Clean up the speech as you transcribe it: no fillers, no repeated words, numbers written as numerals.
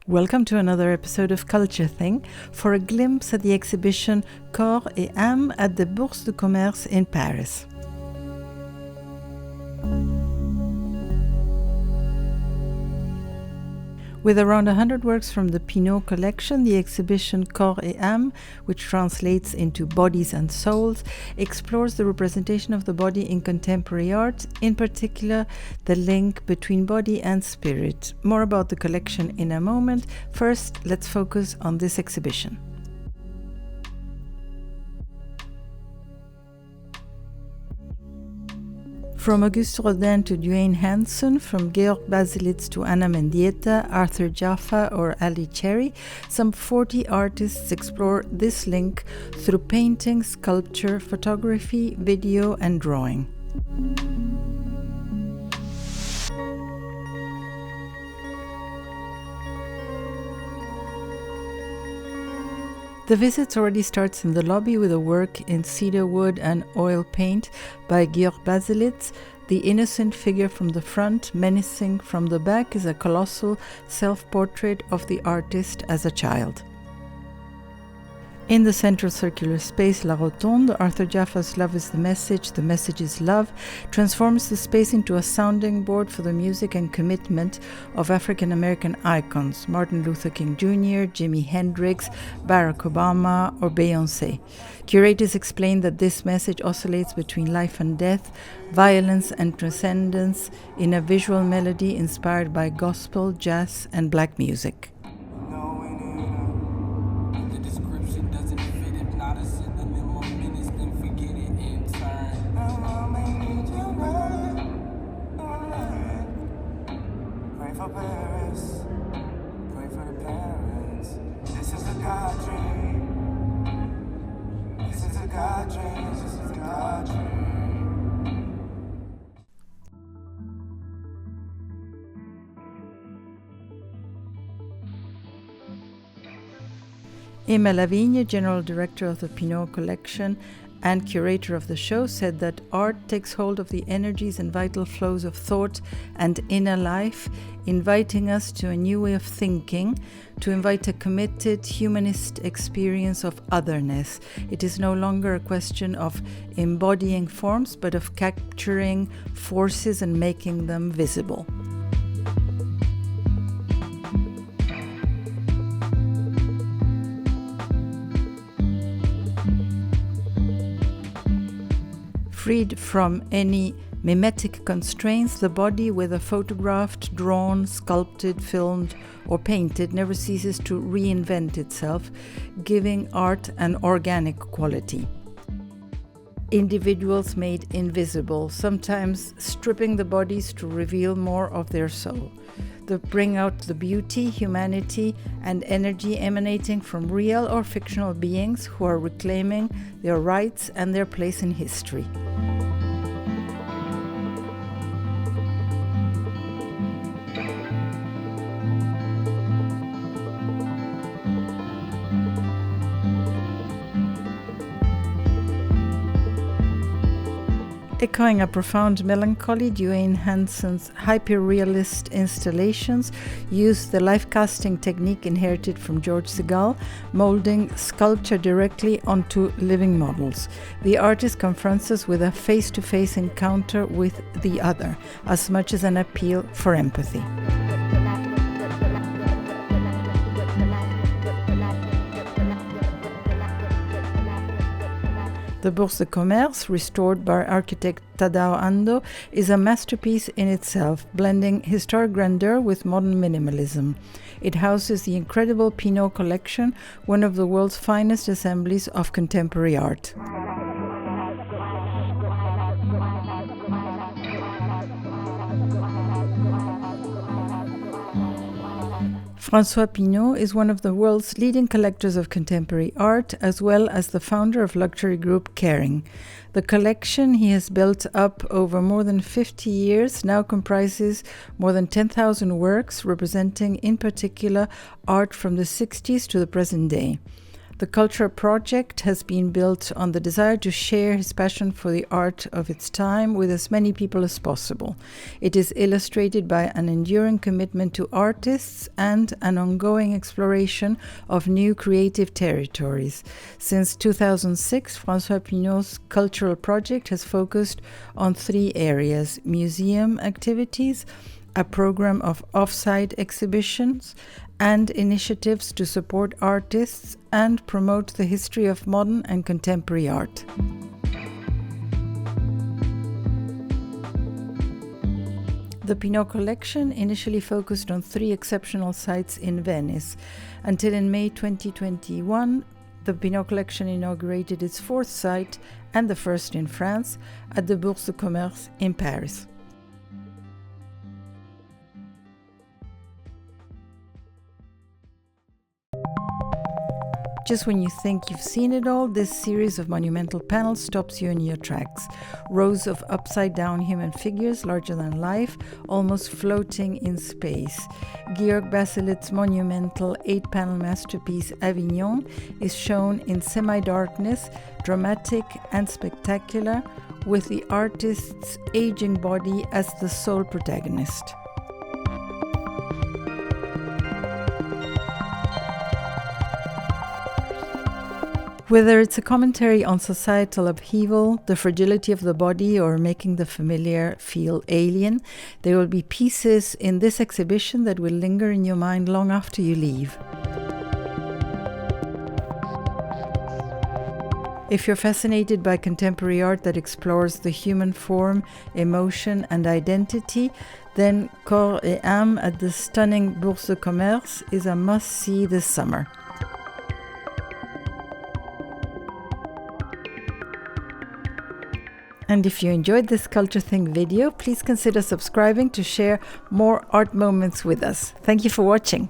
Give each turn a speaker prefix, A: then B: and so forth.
A: Welcome to another episode of Culture Thing for a glimpse at the exhibition Corps et Âmes at the Bourse de Commerce in Paris. With around 100 works from the Pinault Collection, the exhibition Corps et Âmes, which translates into Bodies and Souls, explores the representation of the body in contemporary art, in particular the link between body and spirit. More about the collection in a moment. First, let's focus on this exhibition. From Auguste Rodin to Duane Hanson, from Georg Baselitz to Anna Mendieta, Arthur Jaffa or Ali Cherry, some 40 artists explore this link through painting, sculpture, photography, video and drawing. The visit already starts in the lobby with a work in cedar wood and oil paint by Georg Baselitz. The innocent figure from the front, menacing from the back, is a colossal self-portrait of the artist as a child. In the central circular space, La Rotonde, Arthur Jaffa's Love is the message is love, transforms the space into a sounding board for the music and commitment of African-American icons, Martin Luther King Jr., Jimi Hendrix, Barack Obama, or Beyoncé. Curators explain that this message oscillates between life and death, violence and transcendence, in a visual melody inspired by gospel, jazz, and black music. Emma Lavigne, General Director of the Pinault Collection and curator of the show, said that art takes hold of the energies and vital flows of thought and inner life, inviting us to a new way of thinking, to invite a committed humanist experience of otherness. It is no longer a question of embodying forms, but of capturing forces and making them visible. Freed from any mimetic constraints, the body, whether photographed, drawn, sculpted, filmed, or painted, never ceases to reinvent itself, giving art an organic quality. Individuals made invisible, sometimes stripping the bodies to reveal more of their soul. They bring out the beauty, humanity, and energy emanating from real or fictional beings who are reclaiming their rights and their place in history. Echoing a profound melancholy, Duane Hanson's hyper-realist installations use the life-casting technique inherited from George Segal, molding sculpture directly onto living models. The artist confronts us with a face-to-face encounter with the other, as much as an appeal for empathy. The Bourse de Commerce, restored by architect Tadao Ando, is a masterpiece in itself, blending historic grandeur with modern minimalism. It houses the incredible Pinault Collection, one of the world's finest assemblies of contemporary art. François Pinault is one of the world's leading collectors of contemporary art, as well as the founder of luxury group Kering. The collection he has built up over more than 50 years now comprises more than 10,000 works, representing in particular art from the 60s to the present day. The cultural project has been built on the desire to share his passion for the art of its time with as many people as possible. It is illustrated by an enduring commitment to artists and an ongoing exploration of new creative territories. Since 2006, François Pinault's cultural project has focused on 3 areas: museum activities, a program of off-site exhibitions, and initiatives to support artists and promote the history of modern and contemporary art. The Pinault Collection initially focused on 3 exceptional sites in Venice, until in May 2021, the Pinault Collection inaugurated its 4th site and the first in France at the Bourse de Commerce in Paris. Just when you think you've seen it all, this series of monumental panels stops you in your tracks. Rows of upside-down human figures, larger than life, almost floating in space. Georg Baselit's monumental 8-panel masterpiece Avignon is shown in semi-darkness, dramatic and spectacular, with the artist's aging body as the sole protagonist. Whether it's a commentary on societal upheaval, the fragility of the body, or making the familiar feel alien, there will be pieces in this exhibition that will linger in your mind long after you leave. If you're fascinated by contemporary art that explores the human form, emotion, and identity, then Corps et Âmes at the stunning Bourse de Commerce is a must-see this summer. And if you enjoyed this Culture Thing video, please consider subscribing to share more art moments with us. Thank you for watching.